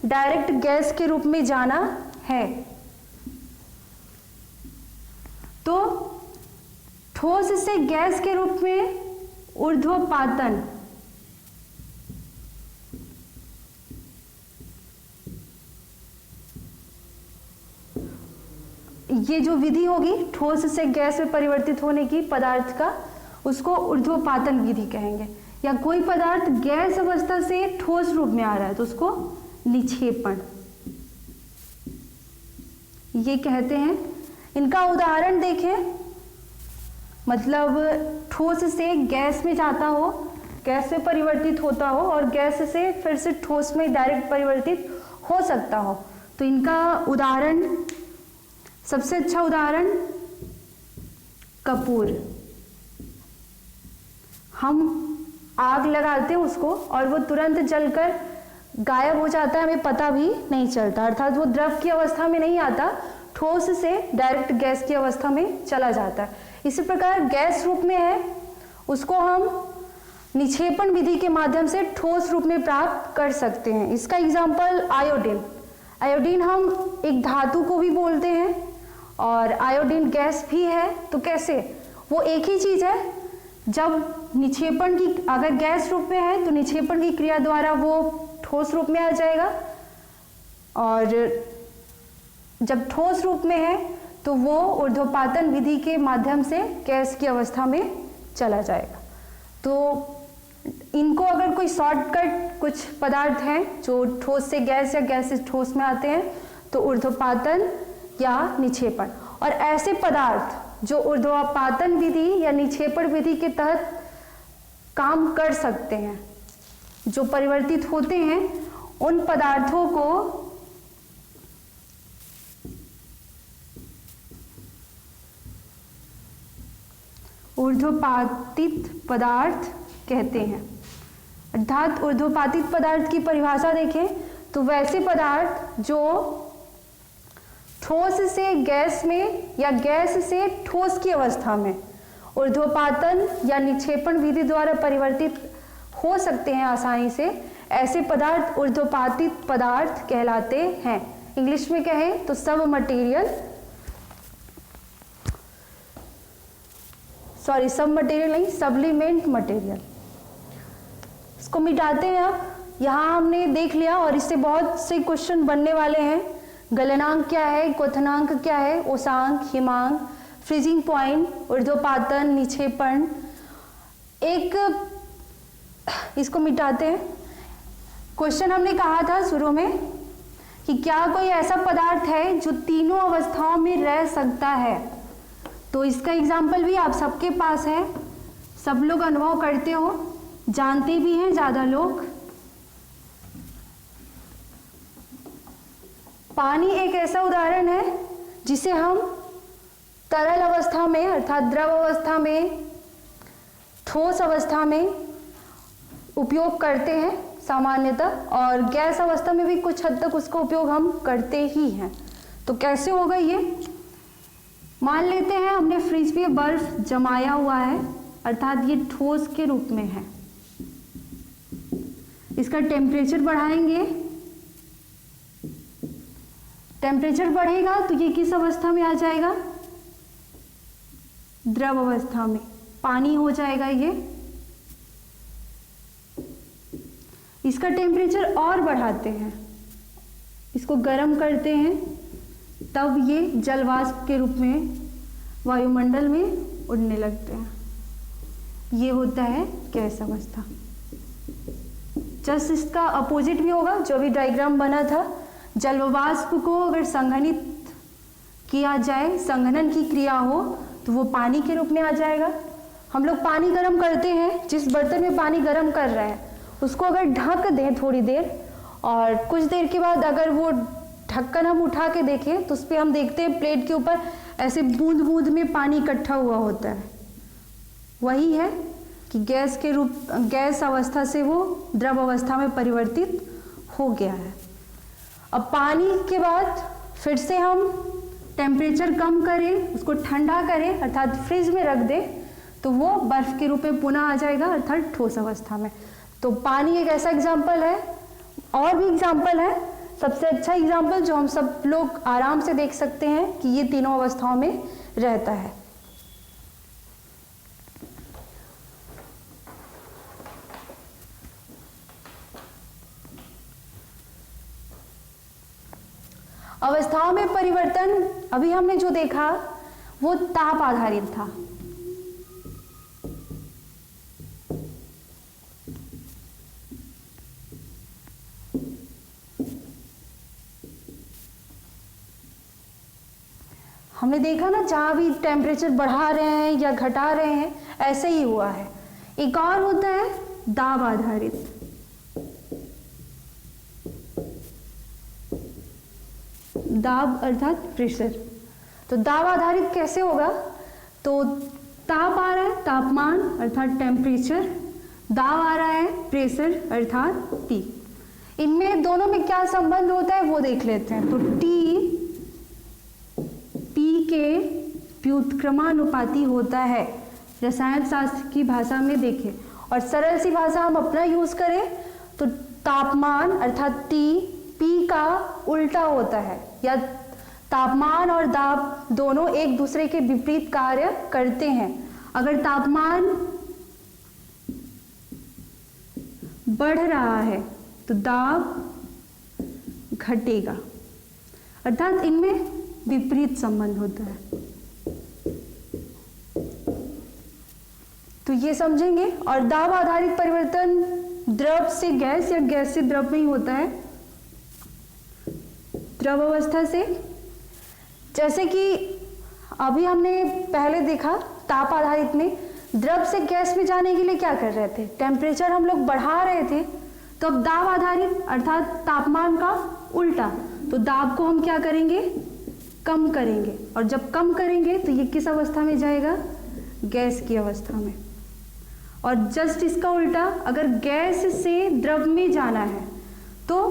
डायरेक्ट गैस के रूप में जाना है। तो ठोस से गैस के रूप में ऊर्ध्वपातन, ये जो विधि होगी ठोस से गैस में परिवर्तित होने की पदार्थ का, उसको ऊर्ध्वपातन विधि कहेंगे। या कोई पदार्थ गैस अवस्था से ठोस रूप में आ रहा है तो उसको निक्षेपण ये कहते हैं। इनका उदाहरण देखें, मतलब ठोस से गैस में जाता हो, गैस में परिवर्तित होता हो और गैस से फिर से ठोस में डायरेक्ट परिवर्तित हो सकता हो। तो इनका उदाहरण, सबसे अच्छा उदाहरण कपूर। हम आग लगाते हैं उसको और वो तुरंत जलकर गायब हो जाता है, हमें पता भी नहीं चलता। अर्थात वो द्रव की अवस्था में नहीं आता, ठोस से डायरेक्ट गैस की अवस्था में चला जाता है। इसी प्रकार गैस रूप में है, उसको हम निक्षेपण विधि के माध्यम से ठोस रूप में प्राप्त कर सकते हैं। इसका एग्जाम्पल आयोडीन। आयोडीन हम एक धातु को भी बोलते हैं और आयोडीन गैस भी है। तो कैसे? वो एक ही चीज है जब निक्षेपण की, अगर गैस रूप में है तो निक्षेपण की क्रिया द्वारा वो ठोस रूप में आ जाएगा, और जब ठोस रूप में है तो वो ऊर्ध्वपातन विधि के माध्यम से गैस की अवस्था में चला जाएगा। तो इनको अगर कोई शॉर्टकट, कुछ पदार्थ हैं जो ठोस से गैस या गैस से ठोस में आते हैं, तो ऊर्ध्वपातन या निक्षेपण। और ऐसे पदार्थ जो ऊर्ध्वपातन विधि या निक्षेपण विधि के तहत काम कर सकते हैं, जो परिवर्तित होते हैं, उन पदार्थों को ऊर्ध्वपातित पदार्थ कहते हैं। अर्थात ऊर्ध्वपातित पदार्थ की परिभाषा देखें तो वैसे पदार्थ जो ठोस से गैस में या गैस से ठोस की अवस्था में ऊर्ध्वपातन या निक्षेपण विधि द्वारा परिवर्तित हो सकते हैं आसानी से, ऐसे पदार्थ ऊर्ध्वपातित पदार्थ कहलाते हैं। इंग्लिश में कहें तो सब मटेरियल नहीं, सब्लिमेंट मटेरियल। इसको मिटाते हैं। अब यहाँ हमने देख लिया और इससे बहुत से क्वेश्चन बनने वाले हैं। गलनांक क्या है, क्वथनांक क्या है, ओसांक, हिमांक, फ्रीजिंग पॉइंट, ऊर्ध्वपातन, निक्षेपण। एक इसको मिटाते हैं। क्वेश्चन हमने कहा था शुरू में कि क्या कोई ऐसा पदार्थ है जो तीनों अवस्थाओं में रह सकता है। तो इसका एग्जाम्पल भी आप सबके पास है, सब लोग अनुभव करते हो, जानते भी हैं ज़्यादा लोग। पानी एक ऐसा उदाहरण है जिसे हम तरल अवस्था में अर्थात द्रव अवस्था में, ठोस अवस्था में उपयोग करते हैं सामान्यतः, और गैस अवस्था में भी कुछ हद तक उसका उपयोग हम करते ही हैं। तो कैसे होगा ये? मान लेते हैं हमने फ्रिज में बर्फ जमाया हुआ है, अर्थात ये ठोस के रूप में है। इसका टेम्परेचर बढ़ाएंगे, टेम्परेचर बढ़ेगा तो ये किस अवस्था में आ जाएगा? द्रव अवस्था में, पानी हो जाएगा ये। इसका टेम्परेचर और बढ़ाते हैं, इसको गर्म करते हैं, तब ये जलवाष्प के रूप में वायुमंडल में उड़ने लगते हैं। ये होता है गैस अवस्था। जस्ट इसका अपोजिट भी होगा, जो भी डायग्राम बना था। जलवाष्प को अगर संघनित किया जाए, संघनन की क्रिया हो, तो वो पानी के रूप में आ जाएगा। हम लोग पानी गर्म करते हैं, जिस बर्तन में पानी गर्म कर रहे हैं उसको अगर ढक दें थोड़ी देर, और कुछ देर के बाद अगर वो ढक्कन हम उठा के देखें तो उस पर हम देखते हैं प्लेट के ऊपर ऐसे बूंद बूंद में पानी इकट्ठा हुआ होता है। वही है कि गैस अवस्था से वो द्रव अवस्था में परिवर्तित हो गया है। अब पानी के बाद फिर से हम टेम्परेचर कम करें, उसको ठंडा करें अर्थात फ्रिज में रख दें, तो वो बर्फ के रूप में पुनः आ जाएगा अर्थात ठोस अवस्था में। तो पानी एक ऐसा एग्जाम्पल है। और भी एग्जाम्पल है। सबसे अच्छा एग्जाम्पल जो हम सब लोग आराम से देख सकते हैं कि ये तीनों अवस्थाओं में रहता है। अवस्थाओं में परिवर्तन अभी हमने जो देखा वो ताप आधारित था। हमने देखा ना, जहां भी टेम्परेचर बढ़ा रहे हैं या घटा रहे हैं, ऐसे ही हुआ है। एक और होता है दाब आधारित। दाब अर्थात प्रेशर। तो दाब आधारित कैसे होगा? तो ताप आ रहा है, तापमान अर्थात टेम्परेचर, दाब आ रहा है, प्रेशर अर्थात टी। इनमें दोनों में क्या संबंध होता है वो देख लेते हैं। तो टी पी के व्युत्क्रमानुपाती होता है, रसायन शास्त्र की भाषा में देखें। और सरल सी भाषा हम अपना यूज करें तो तापमान अर्थात टी पी का उल्टा होता है, या तापमान और दाब दोनों एक दूसरे के विपरीत कार्य करते हैं। अगर तापमान बढ़ रहा है तो दाब घटेगा, अर्थात इनमें विपरीत संबंध होता है। तो ये समझेंगे। और दाब आधारित परिवर्तन द्रव से गैस या गैस से द्रव में ही होता है, द्रव अवस्था से। जैसे कि अभी हमने पहले देखा ताप आधारित में द्रव से गैस में जाने के लिए क्या कर रहे थे, टेम्परेचर हम लोग बढ़ा रहे थे। तो अब दाब आधारित अर्थात तापमान का उल्टा, तो दाब को हम क्या करेंगे, कम करेंगे। और जब कम करेंगे तो ये किस अवस्था में जाएगा, गैस की अवस्था में। और जस्ट इसका उल्टा, अगर गैस से द्रव में जाना है तो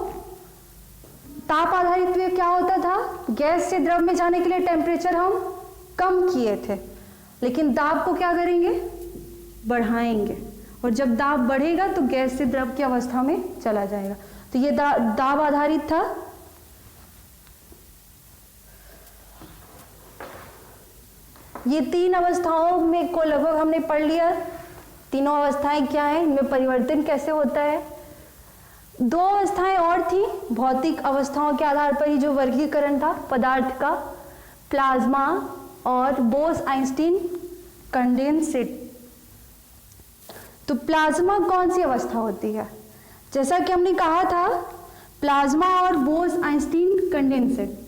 ताप आधारित में क्या होता था, गैस से द्रव में जाने के लिए टेम्परेचर हम कम किए थे, लेकिन दाब को क्या करेंगे, बढ़ाएंगे। और जब दाब बढ़ेगा तो गैस से द्रव की अवस्था में चला जाएगा। तो ये दाब आधारित था। ये तीन अवस्थाओं में को लगभग हमने पढ़ लिया। तीनों अवस्थाएं क्या हैं, इनमें परिवर्तन कैसे होता है। दो अवस्थाएं और थी, भौतिक अवस्थाओं के आधार पर ही जो वर्गीकरण था पदार्थ का, प्लाज्मा और बोस-आइंस्टीन कंडेंसेट। तो प्लाज्मा कौन सी अवस्था होती है, जैसा कि हमने कहा था प्लाज्मा और बोस-आइंस्टीन कंडेंसेट।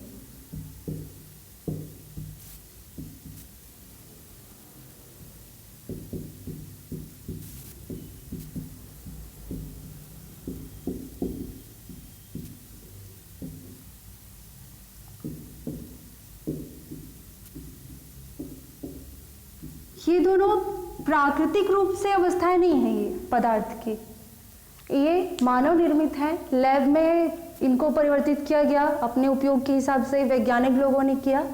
ये दोनों प्राकृतिक रूप से अवस्थाएं नहीं है ये पदार्थ की, ये मानव निर्मित है। लैब में इनको परिवर्तित किया गया, अपने उपयोग के हिसाब से वैज्ञानिक लोगों ने किया।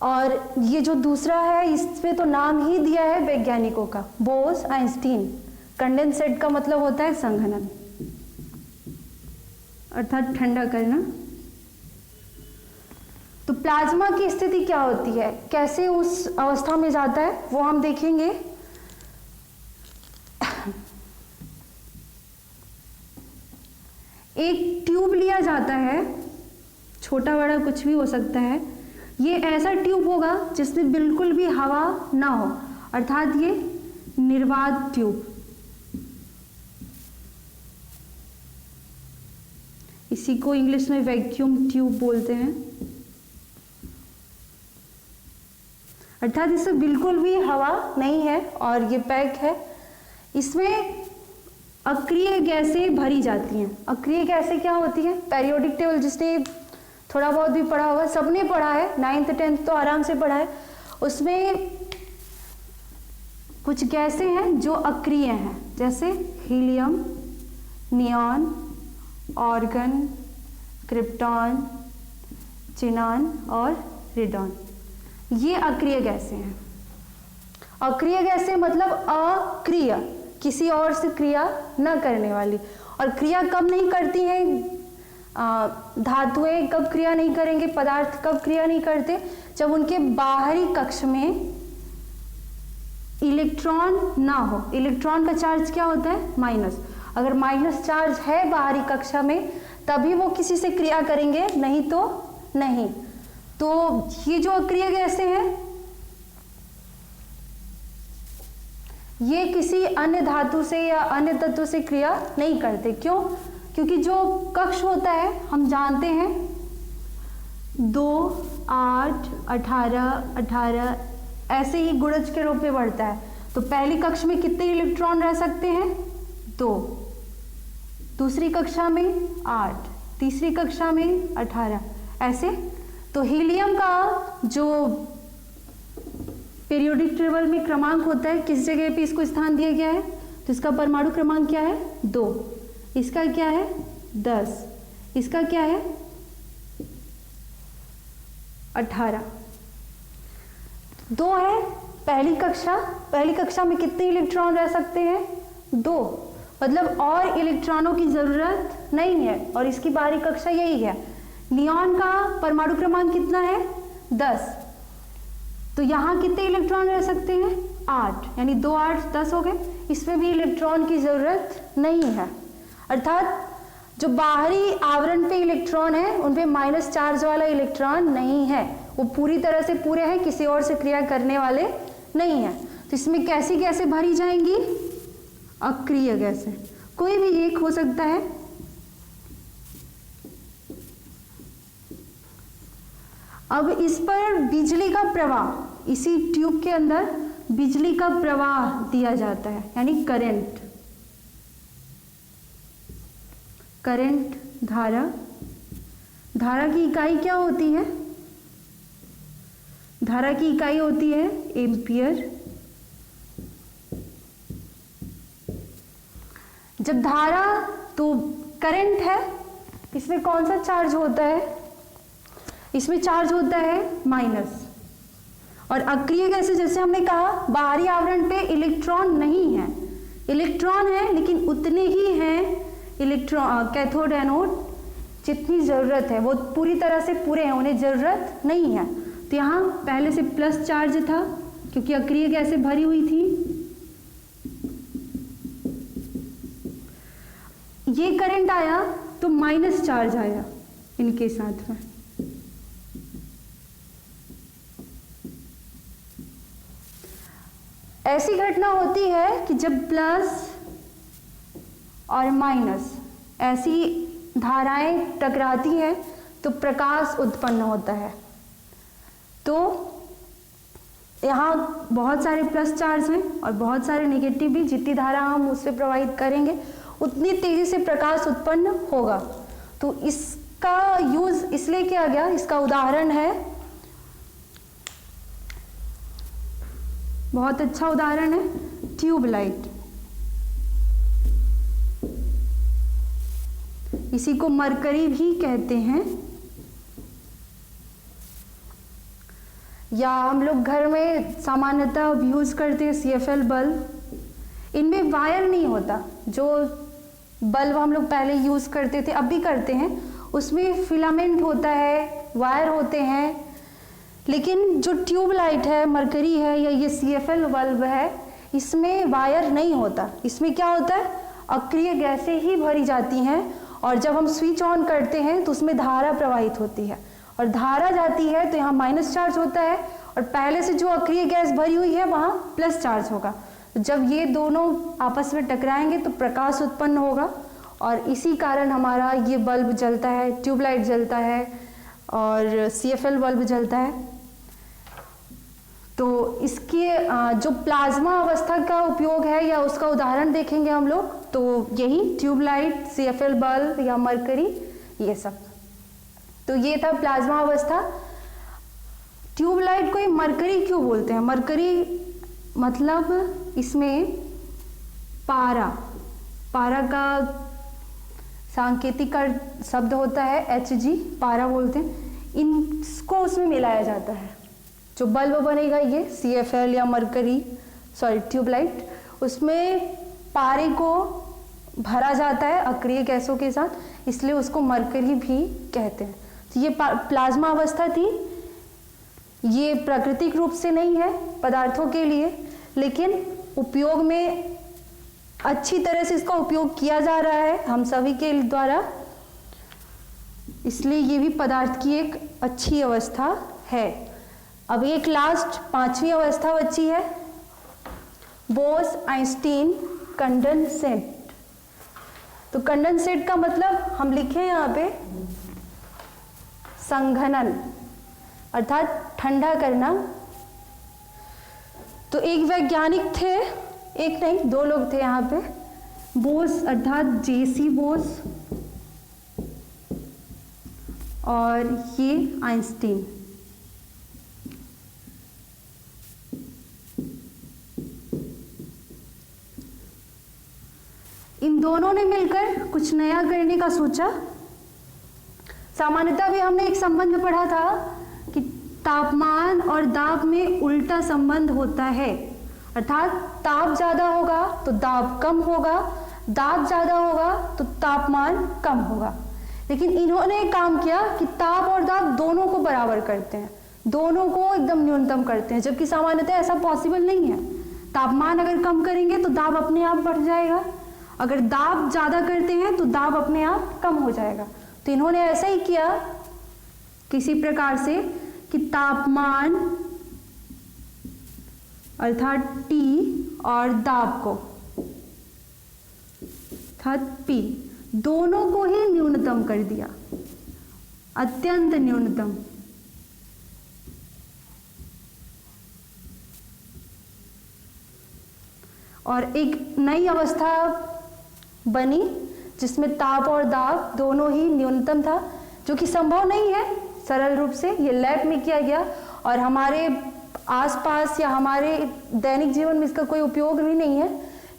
और ये जो दूसरा है इसमें तो नाम ही दिया है वैज्ञानिकों का, बोस-आइंस्टीन। कंडेंसेट का मतलब होता है संघनन, अर्थात ठंडा करना। तो प्लाज्मा की स्थिति क्या होती है, कैसे उस अवस्था में जाता है, वो हम देखेंगे। एक ट्यूब लिया जाता है, छोटा बड़ा कुछ भी हो सकता है। ये ऐसा ट्यूब होगा जिसमें बिल्कुल भी हवा ना हो, अर्थात ये निर्वात ट्यूब। इसी को इंग्लिश में वैक्यूम ट्यूब बोलते हैं। अर्थात इसमें बिल्कुल भी हवा नहीं है और ये पैक है। इसमें अक्रिय गैसें भरी जाती हैं। अक्रिय गैसें क्या होती हैं, पेरियोडिक टेबल जिसने थोड़ा बहुत भी पढ़ा होगा, सबने पढ़ा है, 9th 10th तो आराम से पढ़ा है। उसमें कुछ गैसें हैं जो अक्रिय हैं, जैसे हीलियम, नियॉन, ऑर्गन, क्रिप्टॉन, चिनान और रेडॉन। ये अक्रिय गैसें हैं। अक्रिय गैसें मतलब अक्रिय, किसी और से क्रिया न करने वाली। और क्रिया कब नहीं करती हैं, धातुएं कब क्रिया नहीं करेंगे, पदार्थ कब क्रिया नहीं करते, जब उनके बाहरी कक्ष में इलेक्ट्रॉन ना हो। इलेक्ट्रॉन का चार्ज क्या होता है, माइनस। अगर माइनस चार्ज है बाहरी कक्षा में तभी वो किसी से क्रिया करेंगे, नहीं तो नहीं। तो ये जो अक्रिय गैसें हैं ये किसी अन्य धातु से या अन्य तत्व से क्रिया नहीं करते। क्यों? क्योंकि जो कक्ष होता है हम जानते हैं 2, 8, 18, 18 ऐसे ही गुणज के रूप में बढ़ता है। तो पहली कक्षा में कितने इलेक्ट्रॉन रह सकते हैं, 2, दूसरी कक्षा में 8, तीसरी कक्षा में 18 ऐसे। तो हीलियम का जो पीरियोडिक टेबल में क्रमांक होता है, किस जगह पे इसको स्थान दिया गया है, तो इसका परमाणु क्रमांक क्या है, 2। इसका क्या है, 10। इसका क्या है, 18। 2 है पहली कक्षा। पहली कक्षा में कितने इलेक्ट्रॉन रह सकते हैं, 2। मतलब और इलेक्ट्रॉनों की जरूरत नहीं है और इसकी बाहरी कक्षा यही है। नियॉन का परमाणु क्रमांक कितना है, 10। तो यहां कितने इलेक्ट्रॉन रह सकते हैं, 8, यानी 2 8 10 हो गए। इसमें भी इलेक्ट्रॉन की ज़रूरत नहीं है, अर्थात जो बाहरी आवरण पे इलेक्ट्रॉन है उन पे माइनस चार्ज वाला इलेक्ट्रॉन नहीं है, वो पूरी तरह से पूरे हैं, किसी और से क्रिया करने वाले नहीं है। तो इसमें कैसी गैसें भरी जाएंगी? अक्रिय गैसें, कोई भी एक हो सकता है। अब इस पर बिजली का प्रवाह, इसी ट्यूब के अंदर बिजली का प्रवाह दिया जाता है, यानी करंट। करंट, धारा। धारा की इकाई क्या होती है? धारा की इकाई होती है एम्पियर। जब धारा, तो करंट है, इसमें कौन सा चार्ज होता है? इसमें चार्ज होता है माइनस। और अक्रिय गैसें, जैसे हमने कहा, बाहरी आवरण पे इलेक्ट्रॉन नहीं है, इलेक्ट्रॉन है लेकिन उतने ही हैं इलेक्ट्रॉन, कैथोड एनोड जितनी ज़रूरत है, वो पूरी तरह से पूरे हैं, उन्हें ज़रूरत नहीं है। तो यहाँ पहले से प्लस चार्ज था क्योंकि अक्रिय गैसें भरी हुई थी। ये करंट आया तो माइनस चार्ज आया इनके साथ में। ऐसी घटना होती है कि जब प्लस और माइनस ऐसी धाराएं टकराती हैं तो प्रकाश उत्पन्न होता है। तो यहाँ बहुत सारे प्लस चार्ज हैं और बहुत सारे नेगेटिव भी। जितनी धारा हम उससे प्रवाहित करेंगे उतनी तेजी से प्रकाश उत्पन्न होगा। तो इसका यूज इसलिए किया गया, इसका उदाहरण है, बहुत अच्छा उदाहरण है ट्यूबलाइट। इसी को मरकरी भी कहते हैं, या हम लोग घर में सामान्यतः यूज करते हैं CFL बल्ब। इनमें वायर नहीं होता। जो बल्ब हम लोग पहले यूज करते थे, अब भी करते हैं, उसमें फिलामेंट होता है, वायर होते हैं। लेकिन जो ट्यूबलाइट है, मरकरी है, या ये CFL बल्ब है, इसमें वायर नहीं होता। इसमें क्या होता है? अक्रिय गैसें ही भरी जाती हैं और जब हम स्विच ऑन करते हैं तो उसमें धारा प्रवाहित होती है और धारा जाती है तो यहाँ माइनस चार्ज होता है और पहले से जो अक्रिय गैस भरी हुई है वहाँ प्लस चार्ज होगा। जब ये दोनों आपस में टकराएंगे तो प्रकाश उत्पन्न होगा और इसी कारण हमारा ये बल्ब जलता है, ट्यूबलाइट जलता है और CFL बल्ब जलता है। तो इसके जो प्लाज्मा अवस्था का उपयोग है या उसका उदाहरण देखेंगे हम लोग, तो यही ट्यूबलाइट, CFL बल्ब या मरकरी, ये सब। तो ये था प्लाज्मा अवस्था। ट्यूबलाइट को ये मरकरी क्यों बोलते हैं? मरकरी मतलब इसमें पारा, पारा का सांकेतिक शब्द होता है Hg, पारा बोलते हैं। इनको उसमें मिलाया जाता है। जो बल्ब बनेगा ये CFL या मरकरी, सॉरी ट्यूबलाइट, उसमें पारे को भरा जाता है अक्रिय गैसों के साथ, इसलिए उसको मरकरी भी कहते हैं। तो ये प्लाज्मा अवस्था थी। ये प्राकृतिक रूप से नहीं है पदार्थों के लिए, लेकिन उपयोग में अच्छी तरह से इसका उपयोग किया जा रहा है हम सभी के द्वारा, इसलिए ये भी पदार्थ की एक अच्छी अवस्था है। अब एक लास्ट 5वीं अवस्था बची है, बोस-आइंस्टीन कंडेंसेट। तो कंडेंसेट का मतलब हम लिखे यहाँ पे संघनन, अर्थात ठंडा करना। तो एक वैज्ञानिक थे, एक नहीं 2 लोग थे यहाँ पे, बोस अर्थात JC बोस और ये आइंस्टीन। इन दोनों ने मिलकर कुछ नया करने का सोचा। सामान्यतः भी हमने एक संबंध पढ़ा था कि तापमान और दाब में उल्टा संबंध होता है, अर्थात ताप ज़्यादा होगा तो दाब कम होगा, दाब ज़्यादा होगा तो तापमान कम होगा। लेकिन इन्होंने एक काम किया कि ताप और दाब दोनों को बराबर करते हैं, दोनों को एकदम न्यूनतम करते हैं, जबकि सामान्यतः ऐसा पॉसिबल नहीं है। तापमान अगर कम करेंगे तो दाब अपने आप बढ़ जाएगा, अगर दाब ज़्यादा करते हैं तो दाब अपने आप कम हो जाएगा। तो इन्होंने ऐसा ही किया किसी प्रकार से कि तापमान अर्थात T और दाब को अर्थात P दोनों को ही न्यूनतम कर दिया, अत्यंत न्यूनतम। और एक नई अवस्था बनी जिसमें ताप और दाब दोनों ही न्यूनतम था, जो कि संभव नहीं है सरल रूप से, ये लैब में किया गया और हमारे आसपास या हमारे दैनिक जीवन में इसका कोई उपयोग भी नहीं है,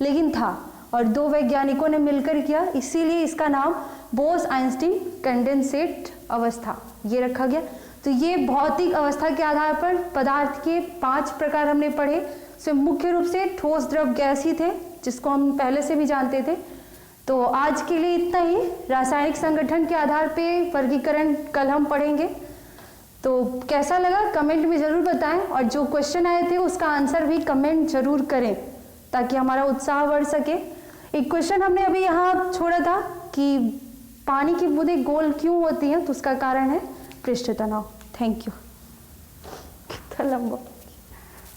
लेकिन था और दो वैज्ञानिकों ने मिलकर किया, इसीलिए इसका नाम बोस-आइंस्टीन कंडेंसेट अवस्था ये रखा गया। तो ये भौतिक अवस्था के आधार पर पदार्थ के 5 प्रकार हमने पढ़े। उसमें मुख्य रूप से ठोस, द्रव, गैस ही थे, जिसको हम पहले से भी जानते थे। तो आज के लिए इतना ही। रासायनिक संगठन के आधार पे वर्गीकरण कल हम पढ़ेंगे। तो कैसा लगा कमेंट में ज़रूर बताएं, और जो क्वेश्चन आए थे उसका आंसर भी कमेंट जरूर करें ताकि हमारा उत्साह बढ़ सके। एक क्वेश्चन हमने अभी यहाँ छोड़ा था कि पानी की बूंदें गोल क्यों होती हैं, तो उसका कारण है पृष्ठ तनाव। Thank you. कितना लंबा।